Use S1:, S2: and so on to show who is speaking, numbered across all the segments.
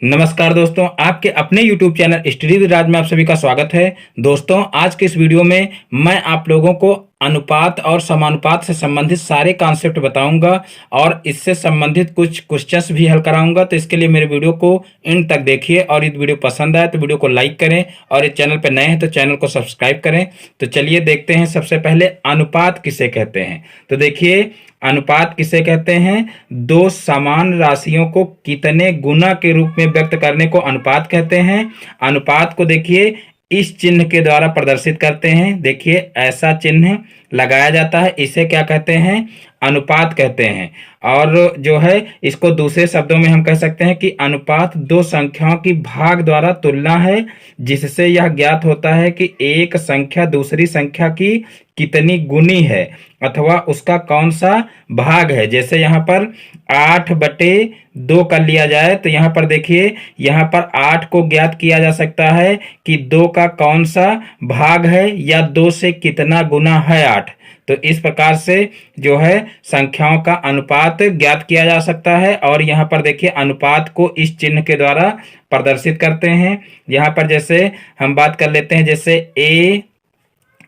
S1: नमस्कार दोस्तों, आपके अपने YouTube चैनल स्टडी विद राज में आप सभी का स्वागत है। दोस्तों, आज के इस वीडियो में मैं आप लोगों को अनुपात और समानुपात से संबंधित सारे कॉन्सेप्ट बताऊंगा और इससे संबंधित कुछ क्वेश्चंस भी हल कराऊंगा। तो इसके लिए मेरे वीडियो को एंड तक देखिए और यदि वीडियो पसंद आए तो वीडियो को लाइक करें और इस चैनल पर नए हैं तो चैनल को सब्सक्राइब करें। तो चलिए देखते हैं। सबसे पहले अनुपात किसे कहते हैं। तो देखिए, अनुपात किसे कहते हैं? दो समान राशियों को कितने गुना के रूप में व्यक्त करने को अनुपात कहते हैं। अनुपात को देखिए इस चिन्ह के द्वारा प्रदर्शित करते हैं। देखिए, ऐसा चिन्ह लगाया जाता है, इसे क्या कहते हैं? अनुपात कहते हैं। और जो है इसको दूसरे शब्दों में हम कह सकते हैं कि अनुपात दो संख्याओं की भाग द्वारा तुलना है, जिससे यह ज्ञात होता है कि एक संख्या दूसरी संख्या की कितनी गुनी है अथवा उसका कौन सा भाग है। जैसे यहाँ पर 8/2 कर लिया जाए तो यहाँ पर देखिए, यहाँ पर 8 को ज्ञात किया जा सकता है कि 2 का कौन सा भाग है या 2 से कितना गुना है 8। तो इस प्रकार से जो है संख्याओं का अनुपात ज्ञात किया जा सकता है। और यहाँ पर देखिए, अनुपात को इस चिन्ह के द्वारा प्रदर्शित करते हैं। यहाँ पर जैसे हम बात कर लेते हैं, जैसे a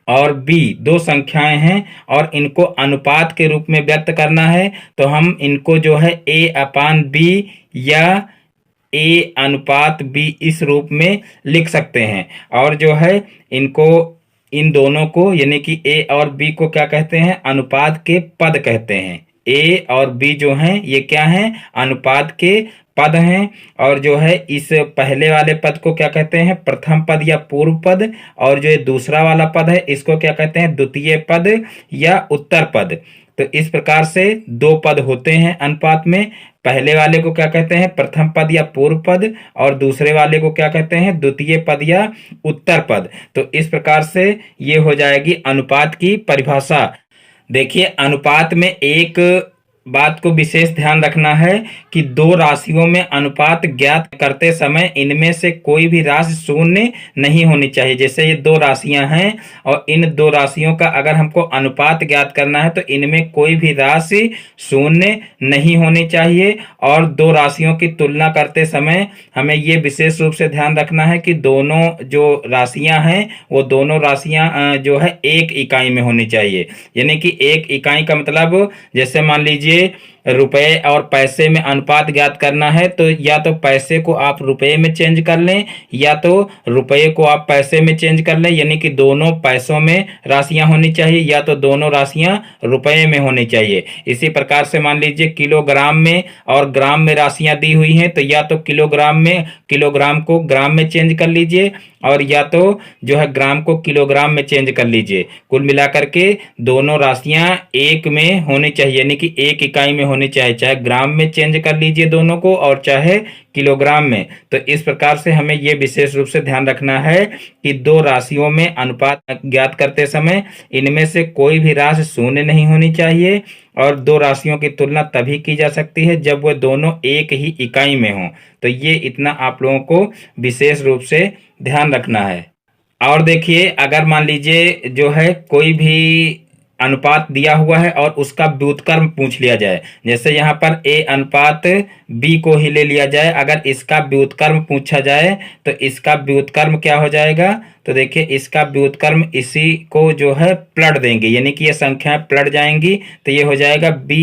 S1: और b दो संख्याएं हैं और इनको अनुपात के रूप में व्यक्त करना है, तो हम इनको जो है a/b या a/b इस रूप में लिख सकते हैं। और जो है इनको, इन दोनों को यानी कि a और b को क्या कहते हैं? अनुपात के पद कहते हैं। a और b जो हैं ये क्या हैं? अनुपात के पद हैं। और जो है इस पहले वाले पद को क्या कहते हैं? प्रथम पद या पूर्व पद। और जो ये दूसरा वाला पद है इसको क्या कहते हैं? द्वितीय पद या उत्तर पद। तो इस प्रकार से दो पद होते हैं अनुपात में। पहले वाले को क्या कहते हैं? प्रथम पद या पूर्व पद, और दूसरे वाले को क्या कहते हैं? द्वितीय पद या उत्तर पद। तो इस प्रकार से ये हो जाएगी अनुपात की परिभाषा। देखिए, अनुपात में एक बात को विशेष ध्यान रखना है कि दो राशियों में अनुपात ज्ञात करते समय इनमें से कोई भी राशि शून्य नहीं होनी चाहिए। जैसे ये दो राशियां हैं और इन दो राशियों का अगर हमको अनुपात ज्ञात करना है तो इनमें कोई भी राशि शून्य नहीं होनी चाहिए। और दो राशियों की तुलना करते समय हमें ये विशेष रूप से ध्यान रखना है कि दोनों जो राशियां हैं वो दोनों राशियां जो है एक इकाई में होनी चाहिए। यानी कि एक इकाई का मतलब, जैसे मान लीजिए रुपए और पैसे में अनुपात ज्ञात करना है तो या तो पैसे को आप रुपए में चेंज कर लें या तो रुपए को आप पैसे में चेंज कर लें। यानी कि दोनों पैसों में राशियां होनी चाहिए या तो दोनों राशियां रुपए में होनी चाहिए। इसी प्रकार से मान लीजिए किलोग्राम में और ग्राम में राशियां दी हुई हैं तो या तो किलोग्राम को ग्राम में चेंज कर लीजिए और या तो जो है ग्राम को किलोग्राम में चेंज कर लीजिए। कुल मिलाकर के दोनों राशियां एक में होनी चाहिए, यानी कि एक इकाई में होनी चाहिए। चाहे ग्राम में चेंज कर लीजिए दोनों को और चाहे किलोग्राम में। तो इस प्रकार से हमें यह विशेष रूप से ध्यान रखना है कि दो राशियों में अनुपात ज्ञात करते समय इनमें से कोई भी राशि शून्य नहीं होनी चाहिए। और दो राशियों की तुलना तभी की जा सकती है जब वह दोनों एक ही इकाई में हों। तो ये इतना आप लोगों को विशेष रूप से ध्यान रखना है। और देखिए, अगर मान लीजिए जो है कोई भी अनुपात दिया हुआ है और उसका व्युत्क्रम पूछ लिया जाए, जैसे यहाँ पर a/b को ही ले लिया जाए, अगर इसका व्युत्क्रम पूछा जाए तो इसका व्युत्क्रम क्या हो जाएगा? तो देखिए, इसका व्युत्क्रम इसी को जो है पलट देंगे, यानी कि ये संख्याएं पलट जाएंगी तो ये हो जाएगा b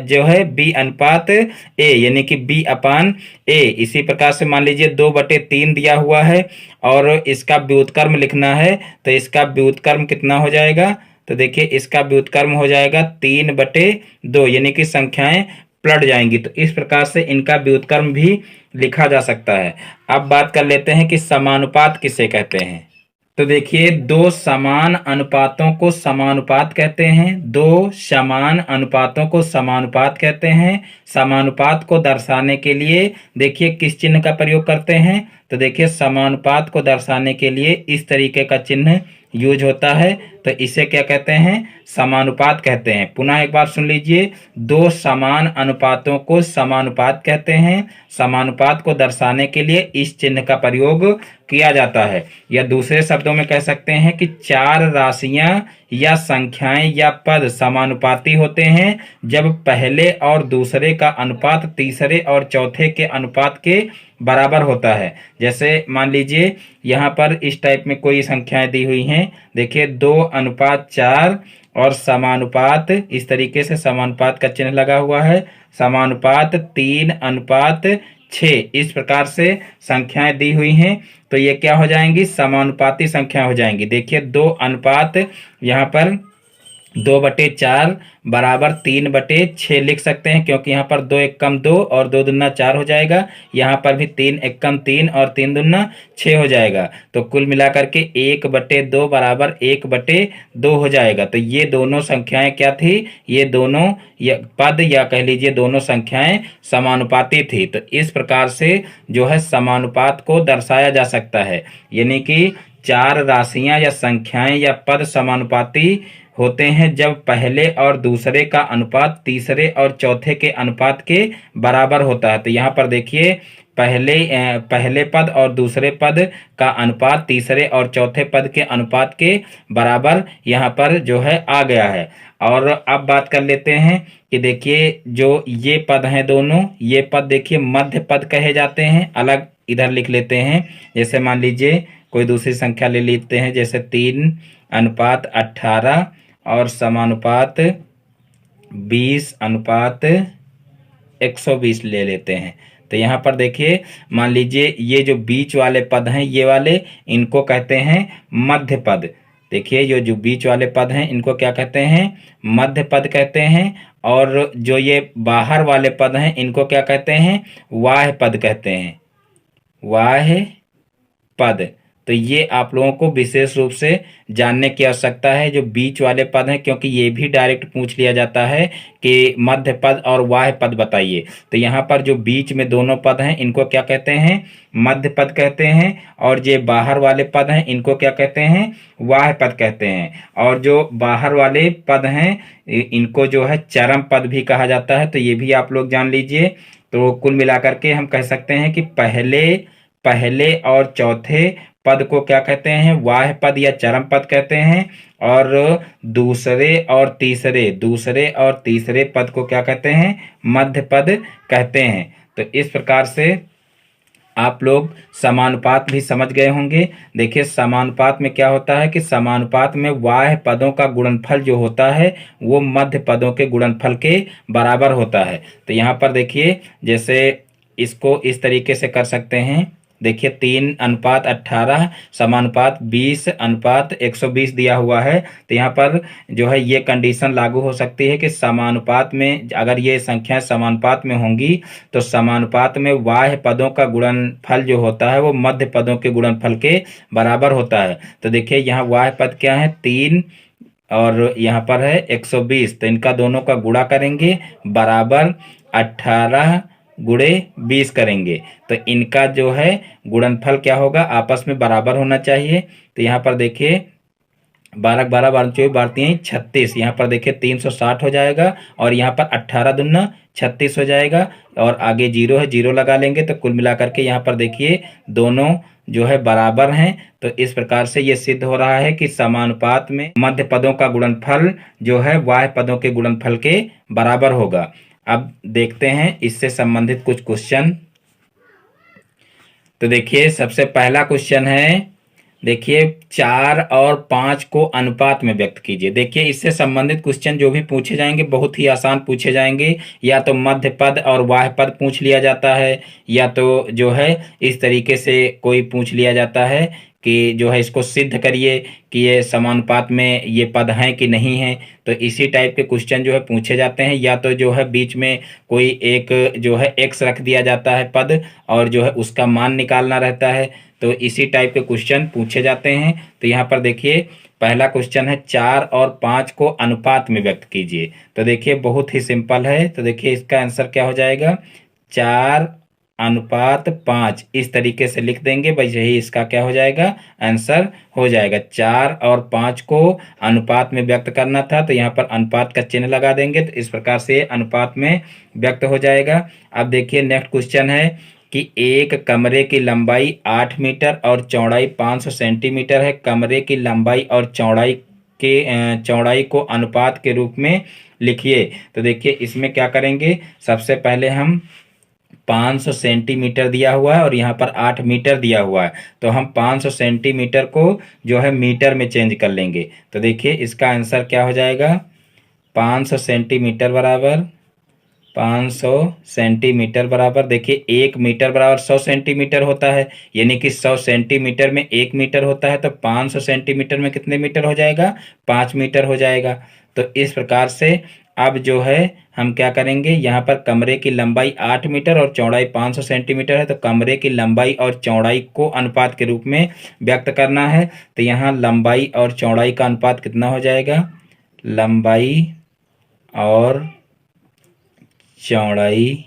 S1: जो है b/a, यानी कि b/a। इसी प्रकार से मान लीजिए 2/3 दिया हुआ है और इसका व्युत्क्रम लिखना है तो इसका व्युत्क्रम कितना हो जाएगा? तो देखिए, इसका व्युत्क्रम हो जाएगा 3/2, यानी कि संख्याएं पलट जाएंगी। तो इस प्रकार से इनका व्युत्क्रम भी लिखा जा सकता है। अब बात कर लेते हैं कि समानुपात किसे कहते हैं। तो देखिए, दो समान अनुपातों को समानुपात कहते हैं। दो समान अनुपातों को समानुपात कहते हैं। समानुपात को दर्शाने के लिए देखिए किस चिन्ह का प्रयोग करते हैं। तो देखिए, समानुपात को दर्शाने के लिए इस तरीके का चिन्ह यूज होता है, तो इसे क्या कहते हैं? समानुपात कहते हैं। पुनः एक बार सुन लीजिए, दो समान अनुपातों को समानुपात कहते हैं। समानुपात को दर्शाने के लिए इस चिन्ह का प्रयोग किया जाता है। या दूसरे शब्दों में कह सकते हैं कि चार राशियां या संख्याएं या पद समानुपाती होते हैं जब पहले और दूसरे का अनुपात तीसरे और चौथे के अनुपात के बराबर होता है। जैसे मान लीजिए यहाँ पर इस टाइप में कोई संख्याएं दी हुई हैं, देखिए 2:4 और समानुपात, इस तरीके से समानुपात का चिन्ह लगा हुआ है, समानुपात 3:6, इस प्रकार से संख्याएं दी हुई हैं। तो ये क्या हो जाएंगी, समानुपाती संख्या हो जाएंगी। देखिए 2 अनुपात यहाँ पर 2/4 बराबर 3/6 लिख सकते हैं, क्योंकि यहाँ पर 2 एक कम 2 और 2 दूना 4 हो जाएगा। यहाँ पर भी 3 एक कम 3 और 3 दूना 6 हो जाएगा। तो कुल मिलाकर के 1/2 बराबर 1/2 हो जाएगा। तो ये दोनों संख्याएं क्या थी, ये दोनों पद या कह लीजिए दोनों संख्याएं समानुपाती थी। तो इस प्रकार से जो है समानुपात को दर्शाया जा सकता है, यानी कि चार राशियां या संख्याएं या पद समानुपाती होते हैं जब पहले और दूसरे का अनुपात तीसरे और चौथे के अनुपात के बराबर होता है। तो यहाँ पर देखिए पहले पद और दूसरे पद का अनुपात तीसरे और चौथे पद के अनुपात के बराबर यहाँ पर जो है आ गया है। और अब बात कर लेते हैं कि देखिए जो ये पद हैं दोनों, ये पद देखिए मध्य पद कहे जाते हैं। अलग इधर लिख लेते हैं, जैसे मान लीजिए कोई दूसरी संख्या ले लेते हैं, जैसे 3:18 और समानुपात 20:120 ले लेते हैं। तो यहाँ पर देखिए मान लीजिए ये जो बीच वाले पद हैं, ये वाले, इनको कहते हैं मध्य पद। देखिए जो बीच वाले पद हैं इनको क्या कहते हैं, मध्य पद कहते हैं। और जो ये बाहर वाले पद हैं इनको क्या कहते हैं, वाह्य पद कहते हैं, वाह्य पद। तो ये आप लोगों को विशेष रूप से जानने की आवश्यकता है, जो बीच वाले पद हैं, क्योंकि ये भी डायरेक्ट पूछ लिया जाता है कि मध्य पद और वाह्य पद बताइए। तो यहाँ पर जो बीच में दोनों पद हैं इनको क्या कहते हैं, मध्य पद कहते हैं। और जो बाहर वाले पद हैं इनको क्या कहते हैं, वाह्य पद कहते हैं। और जो बाहर वाले पद हैं इनको जो है चरम पद भी कहा जाता है। तो ये भी आप लोग जान लीजिए। तो कुल मिलाकर के हम कह सकते हैं कि पहले और चौथे पद को क्या कहते हैं, वाह्य पद या चरम पद कहते हैं। और दूसरे और तीसरे पद को क्या कहते हैं, मध्य पद कहते हैं। तो इस प्रकार से आप लोग समानुपात भी समझ गए होंगे। देखिए समानुपात में क्या होता है कि समानुपात में वाह्य पदों का गुणनफल जो होता है वो मध्य पदों के गुणनफल के बराबर होता है। तो यहाँ पर देखिए जैसे इसको इस तरीके से कर सकते हैं। देखिए 3:18 समानुपात 20:120 दिया हुआ है। तो यहाँ पर जो है ये कंडीशन लागू हो सकती है कि समानुपात में अगर ये संख्या समानुपात में होंगी तो समानुपात में वाह्य पदों का गुणनफल जो होता है वो मध्य पदों के गुणनफल के बराबर होता है। तो देखिए यहाँ वाह्य पद क्या है, 3 और यहाँ पर है 120। तो इनका दोनों का गुणा करेंगे, बराबर 18 गुणे 20 करेंगे। तो इनका जो है गुणनफल क्या होगा, आपस में बराबर होना चाहिए। तो यहाँ पर देखिए 12 12 12 24 12 36, यहाँ पर देखिए 360 हो जाएगा। और यहाँ पर 18 दूना 36 हो जाएगा। और आगे जीरो है, जीरो लगा लेंगे। तो कुल मिलाकर के यहाँ पर देखिए दोनों जो है बराबर हैं। तो इस प्रकार से ये सिद्ध हो रहा है कि समानुपात में मध्य पदों का गुणनफल जो है वाह्य पदों के गुणनफल के बराबर होगा। अब देखते हैं इससे संबंधित कुछ क्वेश्चन। तो देखिए सबसे पहला क्वेश्चन है, देखिए 4 और 5 को अनुपात में व्यक्त कीजिए। देखिए इससे संबंधित क्वेश्चन जो भी पूछे जाएंगे बहुत ही आसान पूछे जाएंगे। या तो मध्य पद और वाह्य पद पूछ लिया जाता है, या तो जो है इस तरीके से कोई पूछ लिया जाता है कि जो है इसको सिद्ध करिए कि ये समानुपात में ये पद हैं कि नहीं हैं। तो इसी टाइप के क्वेश्चन जो है पूछे जाते हैं। या तो जो है बीच में कोई एक जो है x रख दिया जाता है पद, और जो है उसका मान निकालना रहता है। तो इसी टाइप के क्वेश्चन पूछे जाते हैं। तो यहाँ पर देखिए पहला क्वेश्चन है 4 और 5 को अनुपात में व्यक्त कीजिए। तो देखिए बहुत ही सिंपल है। तो देखिए इसका आंसर क्या हो जाएगा, 4:5 इस तरीके से लिख देंगे, बस यही इसका क्या हो जाएगा, आंसर हो जाएगा। 4 और 5 को अनुपात में व्यक्त करना था, तो यहाँ पर अनुपात का चिन्ह लगा देंगे। तो इस प्रकार से अनुपात में व्यक्त हो जाएगा। अब देखिए नेक्स्ट क्वेश्चन है कि एक कमरे की लंबाई 8 मीटर और चौड़ाई 500 सेंटीमीटर है। कमरे की लंबाई और चौड़ाई को अनुपात के रूप में लिखिए। तो देखिए इसमें क्या करेंगे, सबसे पहले हम 500 सेंटीमीटर दिया हुआ है और यहाँ पर 8 मीटर दिया हुआ है, तो हम 500 सेंटीमीटर को जो है मीटर में चेंज कर लेंगे। तो देखिए इसका आंसर क्या हो जाएगा, 500 सेंटीमीटर बराबर 500 सेंटीमीटर बराबर, देखिए 1 मीटर बराबर 100 सेंटीमीटर होता है, यानी कि 100 सेंटीमीटर में 1 मीटर होता है, तो 500 सेंटीमीटर में कितने मीटर हो जाएगा, 5 मीटर हो जाएगा। तो इस प्रकार से अब जो है हम क्या करेंगे, यहाँ पर कमरे की लंबाई 8 मीटर और चौड़ाई 500 सेंटीमीटर है, तो कमरे की लंबाई और चौड़ाई को अनुपात के रूप में व्यक्त करना है। तो यहाँ लंबाई और चौड़ाई का अनुपात कितना हो जाएगा, लंबाई और चौड़ाई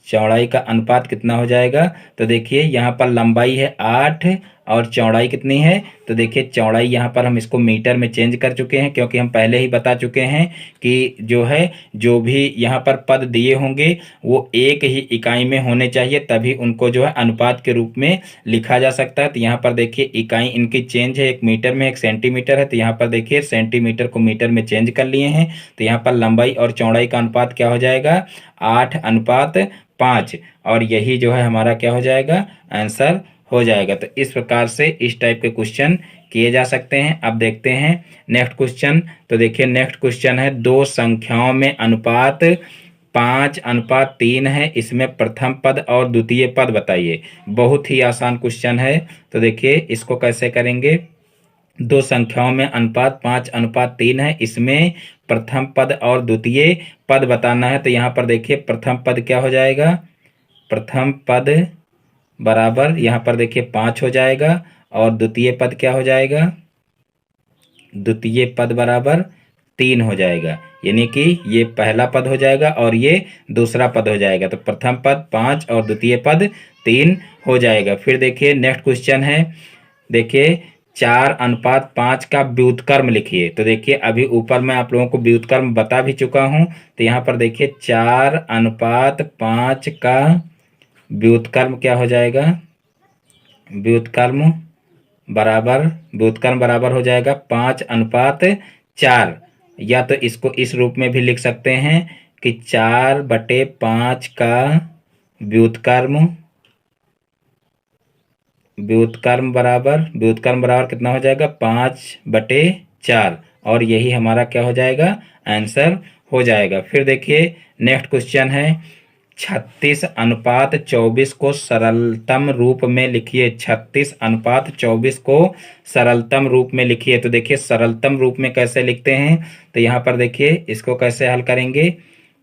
S1: चौड़ाई का अनुपात कितना हो जाएगा, तो देखिए यहाँ पर लंबाई है 8 और चौड़ाई कितनी है, तो देखिए चौड़ाई यहाँ पर हम इसको मीटर में चेंज कर चुके हैं, क्योंकि हम पहले ही बता चुके हैं कि जो है जो भी यहाँ पर पद दिए होंगे वो एक ही इकाई में होने चाहिए, तभी उनको जो है अनुपात के रूप में लिखा जा सकता है। तो यहाँ पर देखिए इकाई इनकी चेंज है, 1 मीटर में 1 सेंटीमीटर है, तो यहाँ पर देखिए सेंटीमीटर को मीटर में चेंज कर लिए हैं। तो यहाँ पर लंबाई और चौड़ाई का अनुपात क्या हो जाएगा, 8:5, और यही जो है हमारा क्या हो जाएगा, आंसर हो जाएगा। तो इस प्रकार से इस टाइप के क्वेश्चन किए जा सकते हैं। अब देखते हैं नेक्स्ट क्वेश्चन। तो देखिए नेक्स्ट क्वेश्चन है, दो संख्याओं में अनुपात 5:3 है, इसमें प्रथम पद और द्वितीय पद बताइए। बहुत ही आसान क्वेश्चन है। तो देखिए इसको कैसे करेंगे, दो संख्याओं में अनुपात 5:3 है, इसमें प्रथम पद और द्वितीय पद बताना है। तो यहाँ पर देखिए प्रथम पद क्या हो जाएगा, प्रथम पद बराबर यहाँ पर देखिए 5 हो जाएगा, और द्वितीय पद क्या हो जाएगा, द्वितीय पद बराबर 3 हो जाएगा, यानी कि ये पहला पद हो जाएगा और ये दूसरा पद हो जाएगा। तो प्रथम पद 5 और द्वितीय पद 3 हो जाएगा। फिर देखिए नेक्स्ट क्वेश्चन है, देखिए 4:5 का व्युत्क्रम लिखिए। तो देखिए अभी ऊपर मैं आप लोगों को व्युत्क्रम बता भी चुका हूं। तो यहाँ पर देखिए 4:5 का व्युत्क्रम क्या हो जाएगा, व्युत्क्रम बराबर हो जाएगा 5:4, या तो इसको इस रूप में भी लिख सकते हैं कि 4/5 का व्युत्क्रम बराबर कितना हो जाएगा, 5/4, और यही हमारा क्या हो जाएगा, आंसर हो जाएगा। फिर देखिए नेक्स्ट क्वेश्चन है, 36:24 को सरलतम रूप में लिखिए। 36:24 को सरलतम रूप में लिखिए। तो देखिए सरलतम रूप में कैसे लिखते हैं, तो यहाँ पर देखिए इसको कैसे हल करेंगे।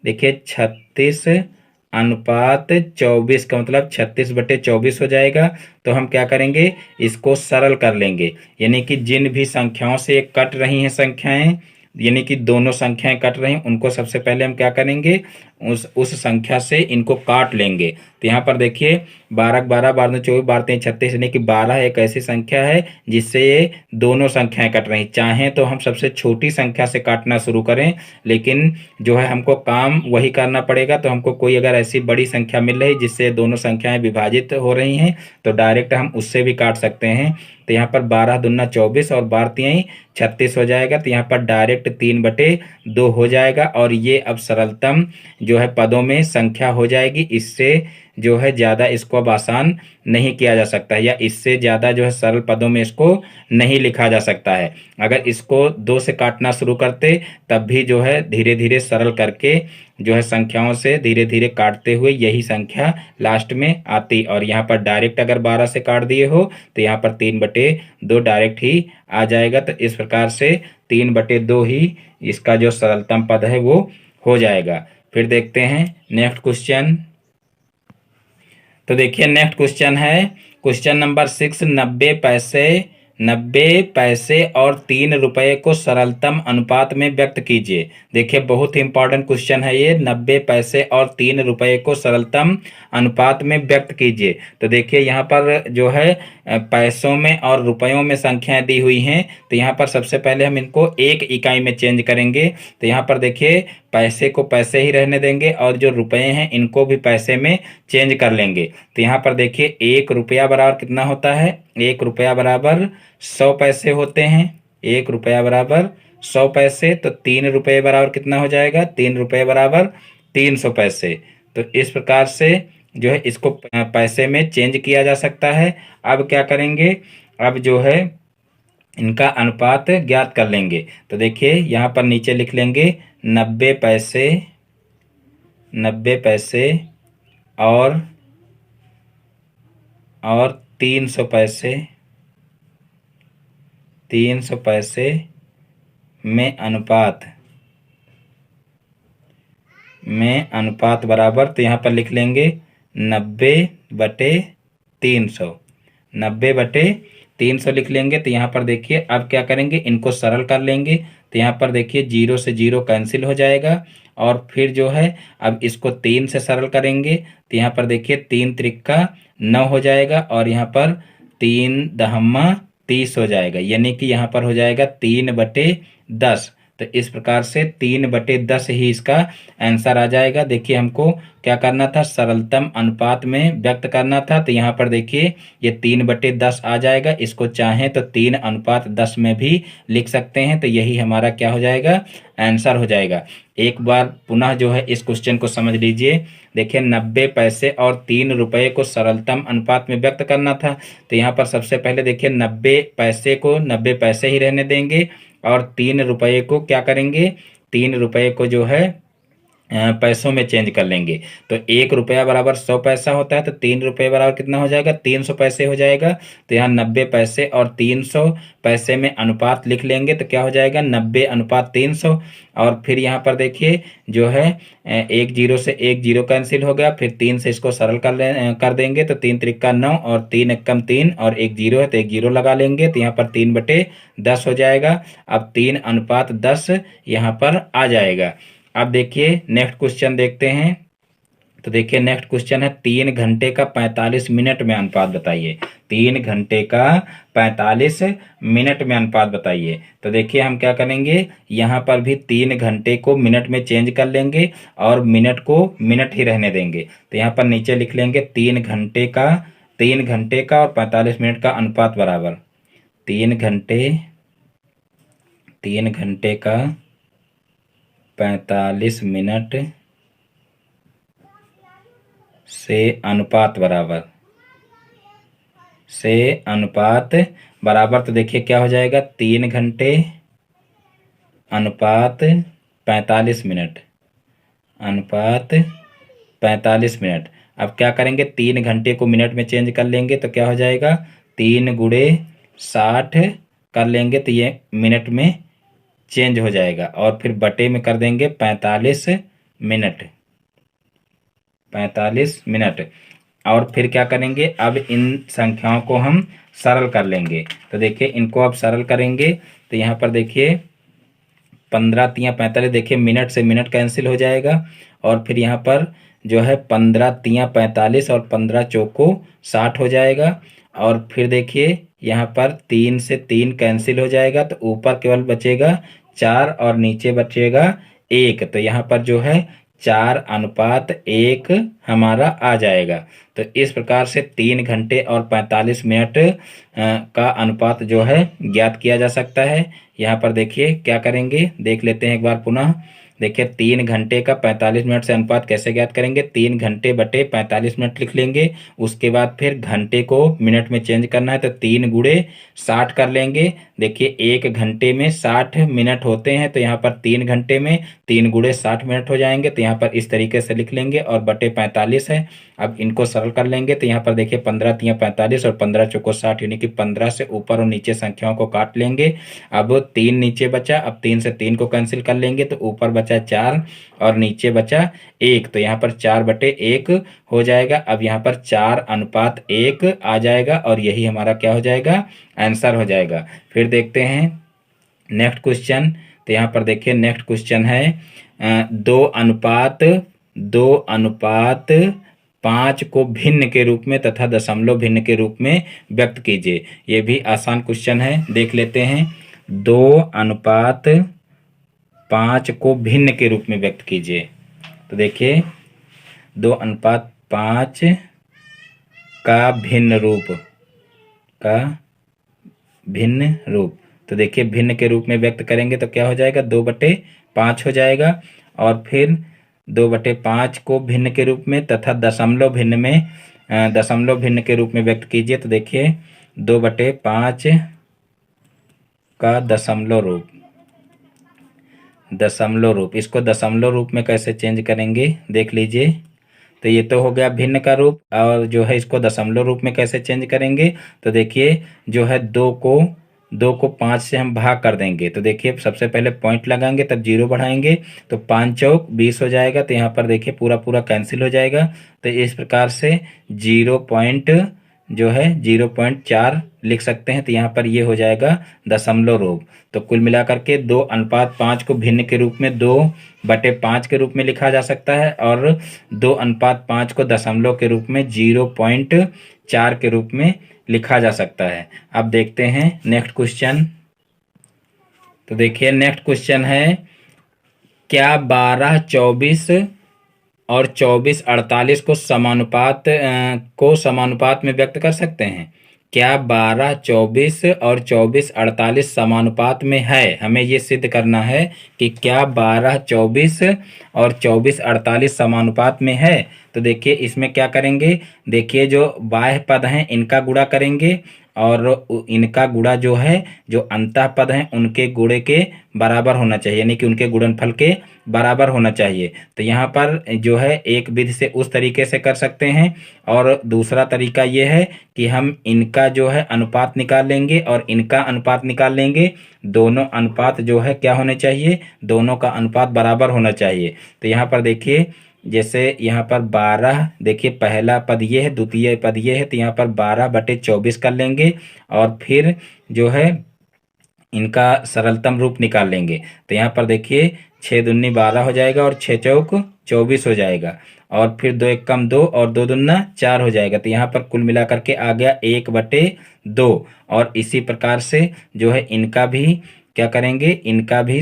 S1: देखिए 36:24 का मतलब 36/24 हो जाएगा। तो हम क्या करेंगे, इसको सरल कर लेंगे, यानी कि जिन भी संख्याओं से कट रही हैं संख्याएं, यानी कि दोनों संख्याएं कट रही हैं, उनको सबसे पहले हम क्या करेंगे, उस संख्या से इनको काट लेंगे। तो यहाँ पर देखिए 12 12 24 12 36, यानी कि 12 एक ऐसी संख्या है जिससे ये दोनों संख्याएं कट रही। चाहें तो हम सबसे छोटी संख्या से काटना शुरू करें, लेकिन जो है हमको काम वही करना पड़ेगा। तो हमको कोई अगर ऐसी बड़ी संख्या मिल रही जिससे दोनों संख्याएं विभाजित हो रही हैं, तो डायरेक्ट हम उससे भी काट सकते हैं। तो यहाँ पर 12 दूना 24 और 12 तिहाई 36 हो जाएगा। तो यहाँ पर डायरेक्ट 3/2 हो जाएगा, और ये अब सरलतम जो है पदों में संख्या हो जाएगी। इससे जो है ज़्यादा इसको अब आसान नहीं किया जा सकता है, या इससे ज़्यादा जो है सरल पदों में इसको नहीं लिखा जा सकता है। अगर इसको 2 से काटना शुरू करते तब भी जो है धीरे धीरे सरल करके जो है संख्याओं से धीरे धीरे काटते हुए यही संख्या लास्ट में आती, और यहाँ पर डायरेक्ट अगर 12 से काट दिए हो तो यहाँ पर 3/2 डायरेक्ट ही आ जाएगा। तो इस प्रकार से 3/2 ही इसका जो सरलतम पद है वो हो जाएगा। फिर देखते हैं नेक्स्ट क्वेश्चन। तो देखिए नेक्स्ट क्वेश्चन है, क्वेश्चन नंबर 6, 90 पैसे और 3 रुपए को सरलतम अनुपात में व्यक्त कीजिए। देखिए बहुत ही इंपॉर्टेंट क्वेश्चन है ये, 90 पैसे और 3 रुपए को सरलतम अनुपात में व्यक्त कीजिए। तो देखिए यहाँ पर जो है पैसों में और रुपयों में संख्याएं दी हुई हैं। तो यहाँ पर सबसे पहले हम इनको एक इकाई में चेंज करेंगे। तो यहाँ पर देखिए पैसे को पैसे ही रहने देंगे, और जो रुपए हैं इनको भी पैसे में चेंज कर लेंगे। तो यहाँ पर देखिए 1 रुपया बराबर कितना होता है, 1 रुपया बराबर 100 पैसे होते हैं। 1 रुपया बराबर 100 पैसे। तो 3 रुपये बराबर कितना हो जाएगा, 3 रुपये बराबर 300 पैसे। तो इस प्रकार से जो है इसको पैसे में चेंज किया जा सकता है। अब क्या करेंगे, अब जो है इनका अनुपात ज्ञात कर लेंगे। तो देखिए यहाँ पर नीचे लिख लेंगे 90 पैसे, 90 पैसे और 300 पैसे, 300 पैसे में अनुपात बराबर, तो यहाँ पर लिख लेंगे 90/300, 90/300 लिख लेंगे। तो यहाँ पर देखिए अब क्या करेंगे, इनको सरल कर लेंगे। तो यहाँ पर देखिए 0 से 0 कैंसिल हो जाएगा, और फिर जो है अब इसको 3 से सरल करेंगे। तो यहाँ पर देखिए 3 त्रिका 9 हो जाएगा, और यहाँ पर 3 दहम्मा 30 हो जाएगा, यानी कि यहाँ पर हो जाएगा 3/10। तो इस प्रकार से 3/10 ही इसका आंसर आ जाएगा। देखिए हमको क्या करना था, सरलतम अनुपात में व्यक्त करना था। तो यहाँ पर देखिए ये 3/10 आ जाएगा। इसको चाहें तो 3:10 में भी लिख सकते हैं। तो यही हमारा क्या हो जाएगा, आंसर हो जाएगा। एक बार पुनः जो है इस क्वेश्चन को समझ लीजिए। देखिए 90 पैसे और 3 रुपये को सरलतम अनुपात में व्यक्त करना था। तो यहाँ पर सबसे पहले देखिए 90 पैसे को 90 पैसे ही रहने देंगे, और 3 रुपये को क्या करेंगे, 3 रुपये को जो है पैसों में चेंज कर लेंगे। तो 1 रुपया बराबर 100 पैसा होता है, तो 3 रुपये बराबर कितना हो जाएगा, 300 पैसे हो जाएगा। तो यहाँ 90 पैसे और 300 पैसे में अनुपात लिख लेंगे। तो क्या हो जाएगा, 90/300। और फिर यहाँ पर देखिए जो है 1 0 से 1 0 कैंसिल हो गया, फिर 3 से इसको सरल कर देंगे। तो 3 त्रिका 9 और 3 एकम 3 और 1 0 है, तो 1 0 लगा लेंगे। तो यहाँ पर 3/10 हो जाएगा। अब 3:10 यहाँ पर आ जाएगा। अब देखिए नेक्स्ट क्वेश्चन देखते हैं। तो देखिए नेक्स्ट क्वेश्चन है 3 घंटे का 45 मिनट में अनुपात बताइए। 3 घंटे का 45 मिनट में अनुपात बताइए। तो देखिए हम क्या करेंगे, यहाँ पर भी 3 घंटे को मिनट में चेंज कर लेंगे, और मिनट को मिनट ही रहने देंगे। तो यहाँ पर नीचे लिख लेंगे 3 घंटे का और 45 मिनट का अनुपात बराबर 3 घंटे का 45 मिनट से अनुपात बराबर। तो देखिए क्या हो जाएगा, 3 घंटे अनुपात 45 मिनट, अनुपात 45 मिनट। अब क्या करेंगे, 3 घंटे को मिनट में चेंज कर लेंगे। तो क्या हो जाएगा, 3 गुणे 60 कर लेंगे, तो ये मिनट में चेंज हो जाएगा। और फिर बटे में कर देंगे 45 मिनट, 45 मिनट। और फिर क्या करेंगे, अब इन संख्याओं को हम सरल कर लेंगे। तो देखिए इनको अब सरल करेंगे। तो यहाँ पर देखिए 15 तियाँ 45, देखिए मिनट से मिनट कैंसिल हो जाएगा। और फिर यहाँ पर जो है 15 तियाँ 45 और 15 चौको 60 हो जाएगा। और फिर देखिए यहाँ पर 3 से 3 कैंसिल हो जाएगा, तो ऊपर केवल बचेगा 4 और नीचे बचेगा 1। तो यहाँ पर जो है 4:1 हमारा आ जाएगा। तो इस प्रकार से 3 घंटे और 45 मिनट का अनुपात जो है ज्ञात किया जा सकता है। यहाँ पर देखिए क्या करेंगे, देख लेते हैं एक बार पुनः। देखिए 3 घंटे का 45 मिनट से अनुपात कैसे ज्ञात करेंगे, 3 घंटे बटे 45 मिनट लिख लेंगे। उसके बाद फिर घंटे को मिनट में चेंज करना है, तो 3 गुणे 60 कर लेंगे। देखिए 1 घंटे में 60 मिनट होते हैं, तो यहाँ पर 3 घंटे में 3 गुणे 60 मिनट हो जाएंगे। तो यहाँ पर इस तरीके से लिख लेंगे, और बटे 45 है। अब इनको सरल कर लेंगे। तो यहाँ पर देखिए 15 तियाँ 45 और 15 चौको 60, यानी कि 15 से ऊपर और नीचे संख्याओं को काट लेंगे। अब 3 नीचे बचा, अब 3 से 3 को कैंसिल कर लेंगे, तो ऊपर बचा 4 और नीचे बचा 1। तो यहाँ पर 4/1 हो जाएगा। अब यहाँ पर 4:1 आ जाएगा, और यही हमारा क्या हो जाएगा, आंसर हो जाएगा। फिर देखते हैं नेक्स्ट क्वेश्चन। तो यहाँ पर देखिए नेक्स्ट क्वेश्चन है 2:5 को भिन्न के रूप में तथा दशमलव भिन्न के रूप में व्यक्त कीजिए। ये भी आसान क्वेश्चन है, देख लेते हैं। 2:5 को भिन्न के रूप में व्यक्त कीजिए। तो देखिए 2:5 का भिन्न रूप। तो देखिए भिन्न के रूप में व्यक्त करेंगे तो क्या हो जाएगा, 2/5 हो जाएगा। और फिर 2/5 को भिन्न के रूप में तथा दशमलव भिन्न में दशमलव भिन्न के रूप में व्यक्त कीजिए। तो देखिए 2/5 का दशमलव रूप, इसको दशमलव रूप में कैसे चेंज करेंगे देख लीजिए। तो ये तो हो गया भिन्न का रूप, और जो है इसको दशमलव रूप में कैसे चेंज करेंगे। तो देखिए जो है 2 को 5 से हम भाग कर देंगे। तो देखिए सबसे पहले पॉइंट लगाएंगे, तब 0 बढ़ाएंगे, तो 5 चौक 20 हो जाएगा। तो यहाँ पर देखिए पूरा पूरा कैंसिल हो जाएगा। तो इस प्रकार से 0.4 लिख सकते हैं। तो यहाँ पर ये हो जाएगा दशमलव रूप। तो कुल मिलाकर के 2:5 को भिन्न के रूप में 2/5 के रूप में लिखा जा सकता है, और 2:5 को दशमलव के रूप में 0.4 के रूप में लिखा जा सकता है। अब देखते हैं नेक्स्ट क्वेश्चन। तो देखिए नेक्स्ट क्वेश्चन है, क्या 12 24 और 24 48 को समानुपात में व्यक्त कर सकते हैं। क्या 12 24 और 24 48 समानुपात में है। हमें ये सिद्ध करना है कि क्या 12 24 और 24 48 समानुपात में है। तो देखिए इसमें क्या करेंगे, देखिए जो बाह्य पद हैं इनका गुणा करेंगे, और इनका गुणा जो है जो अंतः पद हैं उनके गुणे के बराबर होना चाहिए, यानी कि उनके गुणनफल के बराबर होना चाहिए। तो यहाँ पर जो है एक विधि से उस तरीके से कर सकते हैं, और दूसरा तरीका ये है कि हम इनका जो है अनुपात निकाल लेंगे और इनका अनुपात निकाल लेंगे। दोनों अनुपात जो है क्या होने चाहिए, दोनों का अनुपात बराबर होना चाहिए। तो यहाँ पर देखिए जैसे यहाँ पर 12, देखिए पहला पद ये है, द्वितीय पद ये है, तो यहाँ पर 12/24 कर लेंगे, और फिर जो है इनका सरलतम रूप निकाल लेंगे। तो यहाँ पर देखिए 6 दूनी 12 हो जाएगा, और 6 चौक 24 हो जाएगा, और फिर 2 एकम 2 और 2 दूना 4 हो जाएगा। तो यहाँ पर कुल मिला करके आ गया 1/2। और इसी प्रकार से जो है इनका भी क्या करेंगे, इनका भी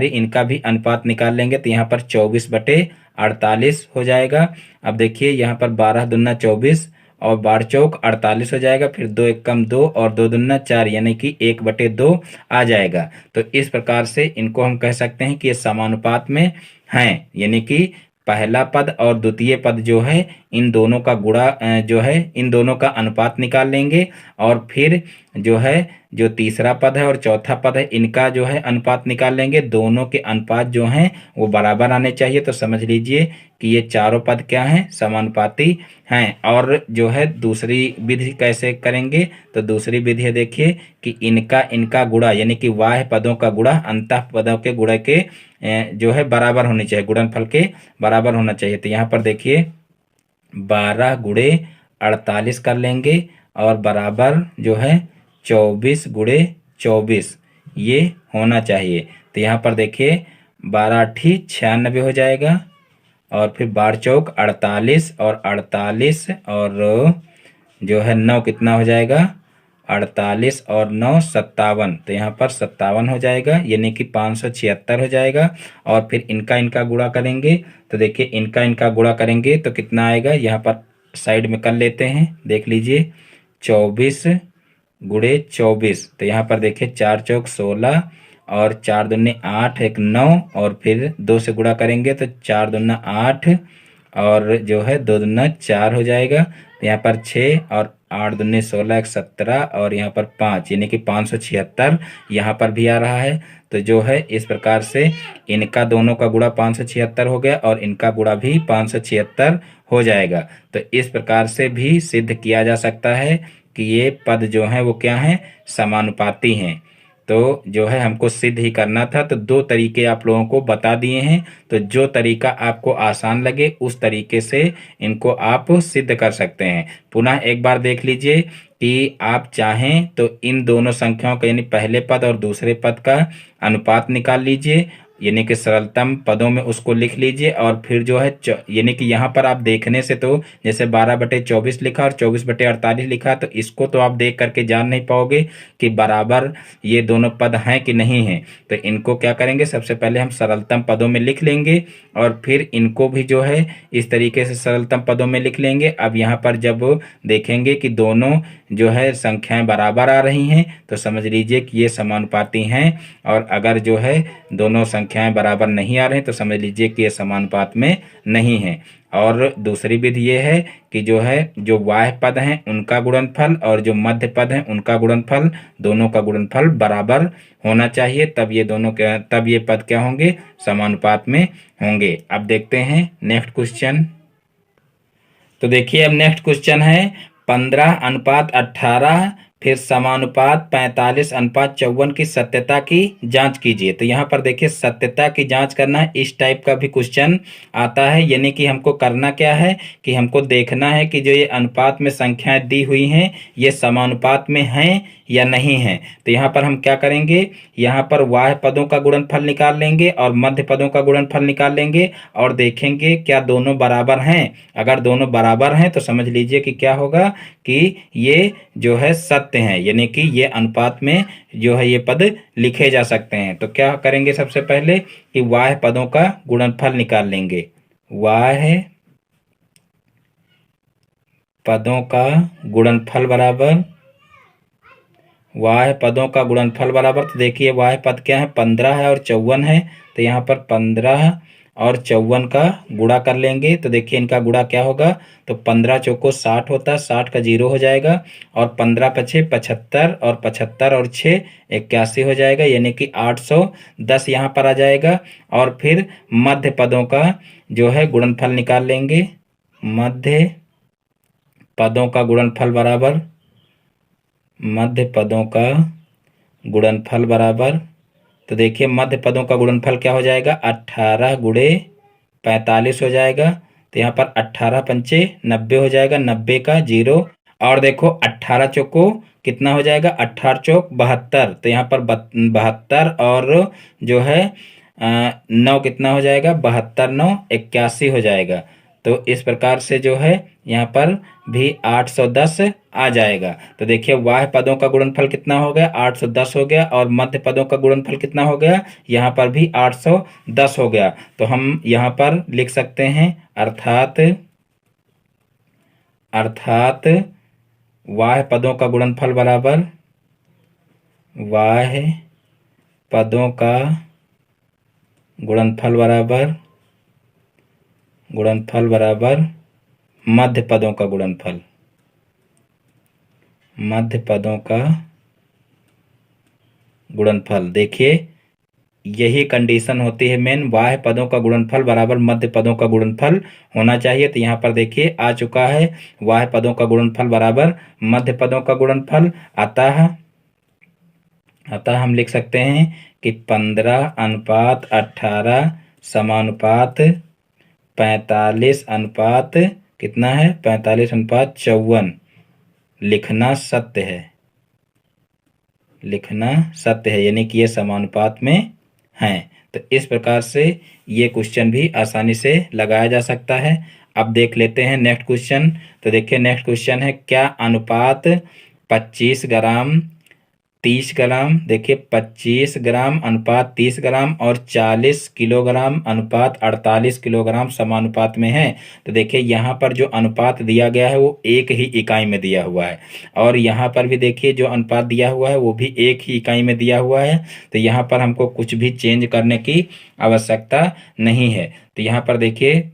S1: इनका भी अनुपात निकाल लेंगे। तो यहाँ पर 24/48 हो जाएगा। अब देखिए यहाँ पर 12 दूना 24 और 12 चौक 48 हो जाएगा, फिर 2 एकम 2 और 2 दूना 4, यानी कि 1/2 आ जाएगा। तो इस प्रकार से इनको हम कह सकते हैं कि ये समानुपात में हैं, यानी कि पहला पद और द्वितीय पद जो है इन दोनों का गुणा जो है इन दोनों का अनुपात निकाल लेंगे, और फिर जो है जो तीसरा पद है और चौथा पद है इनका जो है अनुपात निकाल लेंगे। दोनों के अनुपात जो हैं वो बराबर आने चाहिए। तो समझ लीजिए कि ये चारों पद क्या हैं, समानुपाती हैं। और जो है दूसरी विधि कैसे करेंगे, तो दूसरी विधि है देखिए कि इनका गुणा, यानी कि बाह्य पदों का गुणा अंतः पदों के गुणा के जो है बराबर होनी चाहिए, गुणनफल के बराबर होना चाहिए। तो यहाँ पर देखिए 12 गुणे 48 कर लेंगे, और बराबर जो है 24 गुणे 24 ये होना चाहिए। तो यहाँ पर देखिए 12 8 96 हो जाएगा, और फिर 12 चौक 48 और 48 और जो है 9 कितना हो जाएगा, 48 और 9 57। तो यहाँ पर 57 हो जाएगा, यानी कि 576 हो जाएगा। और फिर इनका गुणा करेंगे। तो देखिए इनका गुणा करेंगे तो कितना आएगा, यहाँ पर साइड में कर लेते हैं, देख लीजिए 24 गुणे 24। तो यहाँ पर देखिए 4 चौक 16 और 4 दूनी 8 एक 9, और फिर 2 से गुणा करेंगे तो 4 दूना 8 और जो है 2 दूना 4 हो जाएगा। तो यहाँ पर 6 और 8 दूनी 16 एक 17, और यहाँ पर 5, यानी कि 576 यहाँ पर भी आ रहा है। तो जो है इस प्रकार से इनका दोनों का गुणा 576 हो गया, और इनका गुणा भी 576 हो जाएगा। तो इस प्रकार से भी सिद्ध किया जा सकता है कि ये पद जो हैं वो क्या हैं, समानुपाती हैं। तो जो है हमको सिद्ध ही करना था। तो 2 तरीके आप लोगों को बता दिए हैं। तो जो तरीका आपको आसान लगे उस तरीके से इनको आप सिद्ध कर सकते हैं। पुनः एक बार देख लीजिए कि आप चाहें तो इन दोनों संख्याओं का, यानी पहले पद और दूसरे पद का अनुपात निकाल लीजिए, यानी कि सरलतम पदों में उसको लिख लीजिए। और फिर जो है यानी कि यहाँ पर आप देखने से तो जैसे 12/24 लिखा और 24/48 लिखा, तो इसको तो आप देख करके जान नहीं पाओगे कि बराबर ये दोनों पद हैं कि नहीं हैं। तो इनको क्या करेंगे, सबसे पहले हम सरलतम पदों में लिख लेंगे, और फिर इनको भी जो है इस तरीके से सरलतम पदों में लिख लेंगे। अब यहाँ पर जब देखेंगे कि दोनों जो है संख्याएं बराबर आ रही हैं तो समझ लीजिए कि ये समानुपाती हैं। और अगर जो है दोनों संख्याएं बराबर नहीं आ रही तो समझ लीजिए कि ये समानुपात में नहीं है। और दूसरी विधि ये है कि जो है जो बाह्य पद हैं उनका गुणनफल और जो मध्य पद हैं उनका गुणनफल, दोनों का गुणनफल बराबर होना चाहिए, तब ये पद क्या होंगे, समानुपात में होंगे। अब देखते हैं नेक्स्ट क्वेश्चन। तो देखिए अब नेक्स्ट क्वेश्चन है 15:18 फिर समानुपात 45:54 की सत्यता की जांच कीजिए। तो यहाँ पर देखिए सत्यता की जांच करना है, इस टाइप का भी क्वेश्चन आता है। यानी कि हमको करना क्या है कि हमको देखना है कि जो ये अनुपात में संख्याएं दी हुई हैं ये समानुपात में हैं या नहीं है। तो यहाँ पर हम क्या करेंगे, यहाँ पर बाह्य पदों का गुणनफल निकाल लेंगे और मध्य पदों का गुणनफल निकाल लेंगे और देखेंगे क्या दोनों बराबर हैं। अगर दोनों बराबर हैं तो समझ लीजिए कि क्या होगा कि ये जो है सत्य हैं, यानी कि ये अनुपात में जो है ये पद लिखे जा सकते हैं। तो क्या करेंगे, सबसे पहले कि बाह्य पदों का गुणनफल निकाल लेंगे। बाह्य पदों का गुणनफल बराबर बाह्य पदों का गुणनफल बराबर, तो देखिए बाह्य पद क्या है, 15 है और 54 है। तो यहाँ पर 15 और 54 का गुणा कर लेंगे। तो देखिए इनका गुणा क्या होगा, तो 15 चौको 60 होता है, 60 का 0 हो जाएगा और 15 पछे 75 और 75 और 6 81 हो जाएगा, यानी कि 810 यहाँ पर आ जाएगा। और फिर मध्य पदों का जो है गुणनफल निकाल लेंगे। मध्य पदों का गुणनफल बराबर मध्य पदों का गुणनफल बराबर, तो देखिए मध्य पदों का गुणनफल क्या हो जाएगा, 18 गुणे 45 हो जाएगा। तो यहाँ पर 18 पंचे 90 हो जाएगा, 90 का 0 और देखो 18 चौको कितना हो जाएगा, 18 चौक 72। तो यहाँ पर 72 और जो है 9 कितना हो जाएगा, 72 9 81 हो जाएगा। तो इस प्रकार से जो है यहाँ पर भी 810 आ जाएगा। तो देखिए बाह्य पदों का गुणनफल कितना हो गया, 810 हो गया और मध्य पदों का गुणनफल कितना हो गया, यहाँ पर भी 810 हो गया। तो हम यहाँ पर लिख सकते हैं अर्थात बाह्य पदों का गुणनफल बराबर बाह्य पदों का गुणनफल बराबर मध्य पदों का गुणनफल। मध्य पदों का गुणनफल, देखिए यही कंडीशन होती है मेन, बाह्य पदों का गुणनफल बराबर मध्य पदों का गुणनफल होना चाहिए। तो यहाँ पर देखिए आ चुका है बाह्य पदों का गुणनफल बराबर मध्य पदों का गुणनफल। अतः हम लिख सकते हैं कि 15:18 समानुपात 45 अनुपात कितना है, 45:54 लिखना सत्य है, यानी कि ये समानुपात में हैं। तो इस प्रकार से ये क्वेश्चन भी आसानी से लगाया जा सकता है। अब देख लेते हैं नेक्स्ट क्वेश्चन। तो देखिए नेक्स्ट क्वेश्चन है, क्या अनुपात 25 ग्राम 30 ग्राम, देखिए 25 ग्राम अनुपात 30 ग्राम और 40 किलोग्राम अनुपात 48 किलोग्राम समानुपात में है। तो देखिए यहाँ पर जो अनुपात दिया गया है वो एक ही इकाई में दिया हुआ है और यहाँ पर भी देखिए जो अनुपात दिया हुआ है वो भी एक ही इकाई में दिया हुआ है। तो यहाँ पर हमको कुछ भी चेंज करने की आवश्यकता नहीं है। तो यहाँ पर देखिए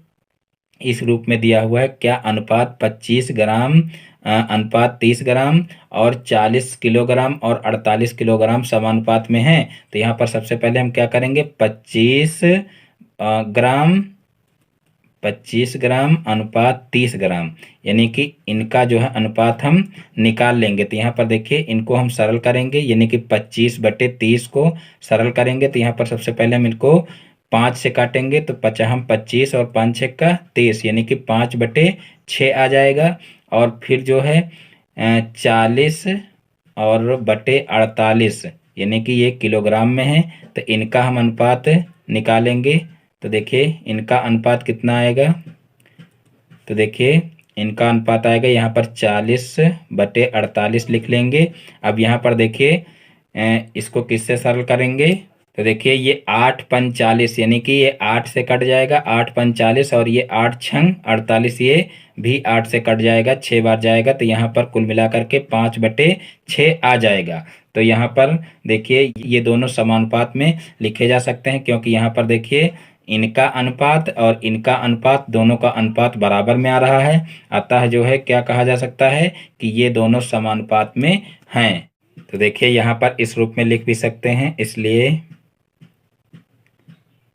S1: इस रूप में दिया हुआ है, क्या अनुपात 25 ग्राम अनुपात 30 ग्राम और 40 किलोग्राम और 48 किलोग्राम समानुपात में है। तो यहाँ पर सबसे पहले हम क्या करेंगे, 25 ग्राम अनुपात 30 ग्राम, यानी कि इनका जो है अनुपात हम निकाल लेंगे। तो यहाँ पर देखिए इनको हम सरल करेंगे, यानी कि 25/30 को सरल करेंगे। तो यहाँ पर सबसे पहले हम इनको 5 से काटेंगे, तो 25 और 5 6 का 30, यानी कि 5/6 आ जाएगा। और फिर जो है 40 और बटे 48, यानी कि ये किलोग्राम में है। तो इनका हम अनुपात निकालेंगे। तो देखिए इनका अनुपात कितना आएगा, तो देखिए इनका अनुपात आएगा यहाँ पर 40/48 लिख लेंगे। अब यहाँ पर देखिए इसको किससे सरल करेंगे, तो देखिए ये 8×45 यानी कि ये 8 से कट जाएगा, 8×45 और ये 8×48 ये भी 8 से कट जाएगा, 6 बार जाएगा। तो यहाँ पर कुल मिलाकर के 5/6 आ जाएगा। तो यहाँ पर देखिए ये दोनों समानुपात में लिखे जा सकते हैं, क्योंकि यहाँ पर देखिए इनका अनुपात और इनका अनुपात, दोनों का अनुपात बराबर में आ रहा है। अतः जो है क्या कहा जा सकता है कि ये दोनों समानुपात में हैं। तो देखिए यहाँ पर इस रूप में लिख भी सकते हैं, इसलिए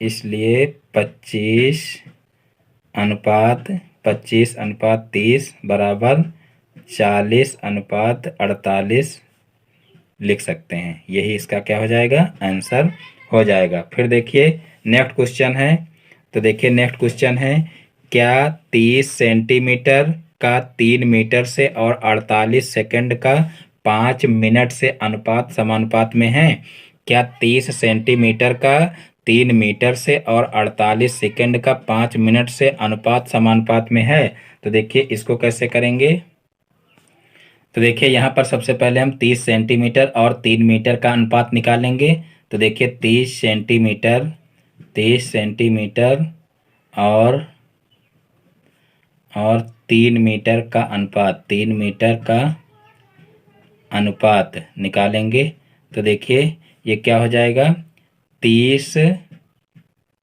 S1: 25/30 बराबर 40/48 लिख सकते हैं। यही इसका क्या हो जाएगा, आंसर हो जाएगा। फिर देखिए नेक्स्ट क्वेश्चन है। तो देखिए नेक्स्ट क्वेश्चन है, क्या 30 सेंटीमीटर का 3 मीटर से और 48 सेकंड का 5 मिनट से अनुपात समानुपात में है? क्या 30 सेंटीमीटर का 3 मीटर से और 48 सेकंड का 5 मिनट से अनुपात समानुपात में है? तो देखिए इसको कैसे करेंगे। तो देखिए यहाँ पर सबसे पहले हम 30 सेंटीमीटर और 3 मीटर का अनुपात निकालेंगे। तो देखिए 30 सेंटीमीटर और 3 मीटर का अनुपात, 3 मीटर का अनुपात निकालेंगे। तो देखिए ये क्या हो जाएगा, 30,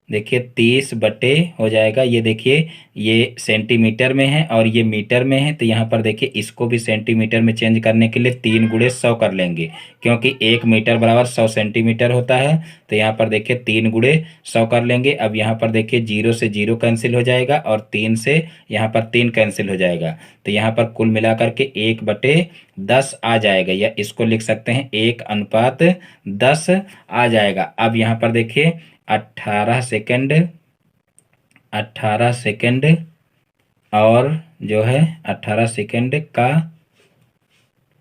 S1: देखिए 30 बटे हो जाएगा, ये देखिए ये सेंटीमीटर में है और ये मीटर में है। तो यहाँ पर देखिए इसको भी सेंटीमीटर में चेंज करने के लिए 3×100 कर लेंगे, क्योंकि 1 मीटर बराबर 100 सेंटीमीटर होता है। तो यहाँ पर देखिए 3×100 कर लेंगे। अब यहाँ पर देखिए 0 से 0 कैंसिल हो जाएगा और 3 से यहाँ पर 3 कैंसिल हो जाएगा। तो यहाँ पर कुल मिलाकर के 1/10 आ जाएगा, या इसको लिख सकते हैं 1:10 आ जाएगा। अब यहाँ पर देखिए 18 सेकंड और जो है 18 सेकंड का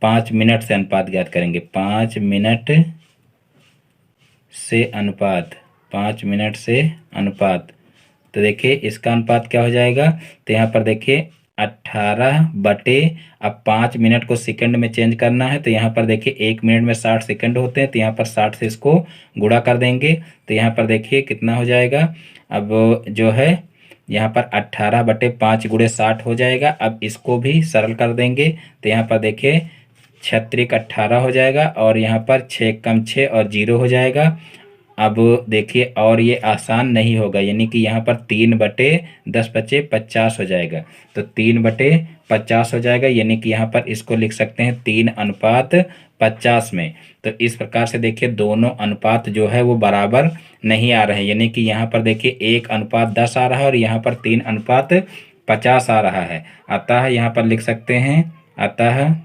S1: 5 मिनट से अनुपात ज्ञात करेंगे। 5 मिनट से अनुपात, 5 मिनट से अनुपात। तो देखिए इसका अनुपात क्या हो जाएगा। तो यहाँ पर देखिए 18 बटे, अब 5 मिनट को सेकंड में चेंज करना है। तो यहाँ पर देखिए 1 मिनट में 60 सेकंड होते हैं। तो यहाँ पर 60 से इसको गुणा कर देंगे। तो यहाँ पर देखिए कितना हो जाएगा, अब जो है यहाँ पर 18/5 × 60 हो जाएगा। अब इसको भी सरल कर देंगे। तो यहाँ पर देखिए 6×18 हो जाएगा और यहाँ पर 6×6 और 0 हो जाएगा। अब देखिए और ये आसान नहीं होगा, यानी कि यहाँ पर 3/10 बचे 50 हो जाएगा। तो 3/50 हो जाएगा, यानी कि यहाँ पर इसको लिख सकते हैं 3:50 में। तो इस प्रकार से देखिए दोनों अनुपात जो है वो बराबर नहीं आ रहे हैं, यानी कि यहाँ पर देखिए 1:10 आ रहा है और यहाँ पर 3:50 आ रहा है। अतः यहाँ पर लिख सकते हैं, अतः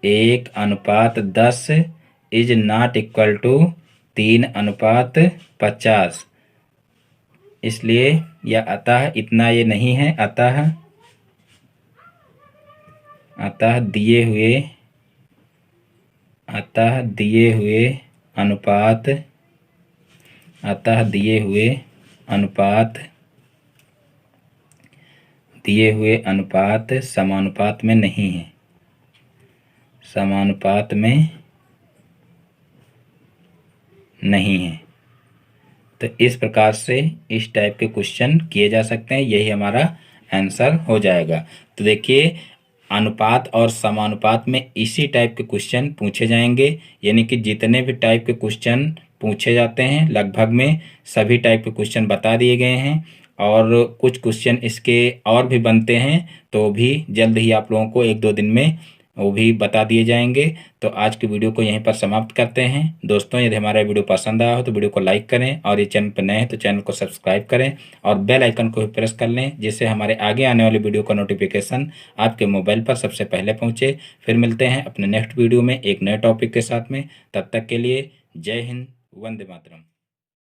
S1: 1:10 इज नॉट इक्वल टू 3:50। इसलिए यह अतः इतना ये नहीं है। अतः दिए हुए अनुपात समानुपात में नहीं है, समानुपात में नहीं है। तो इस प्रकार से इस टाइप के क्वेश्चन किए जा सकते हैं, यही हमारा आंसर हो जाएगा। तो देखिए अनुपात और समानुपात में इसी टाइप के क्वेश्चन पूछे जाएंगे, यानी कि जितने भी टाइप के क्वेश्चन पूछे जाते हैं लगभग में सभी टाइप के क्वेश्चन बता दिए गए हैं, और कुछ क्वेश्चन इसके और भी बनते हैं, तो भी जल्द ही आप लोगों को 1-2 दिन में वो भी बता दिए जाएंगे। तो आज की वीडियो को यहीं पर समाप्त करते हैं। दोस्तों यदि हमारा वीडियो पसंद आया हो तो वीडियो को लाइक करें, और ये चैनल पर नए हैं तो चैनल को सब्सक्राइब करें और बेल आइकन को भी प्रेस कर लें, जिससे हमारे आगे आने वाली वीडियो का नोटिफिकेशन आपके मोबाइल पर सबसे पहले पहुँचे। फिर मिलते हैं अपने नेक्स्ट वीडियो में एक नए टॉपिक के साथ में। तब तक के लिए जय हिंद, वंदे मातरम।